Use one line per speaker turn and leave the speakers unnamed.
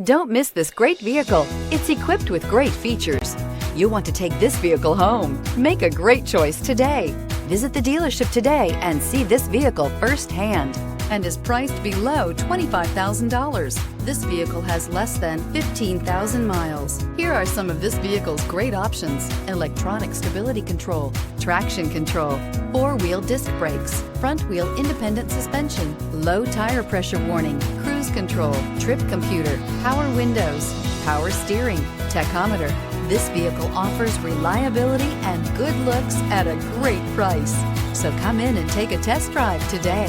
Don't miss this great vehicle. It's equipped with great features. You'll want to take this vehicle home. Make a great choice today. Visit the dealership today and see this vehicle firsthand, and is priced below $25,000. This vehicle has less than 15,000 miles. Here are some of this vehicle's great options: electronic stability control, traction control, four-wheel disc brakes, front-wheel independent suspension, low tire pressure warning, cruise control, trip computer, power windows, power steering, tachometer. This vehicle offers reliability and good looks at a great price. So come in and take a test drive today.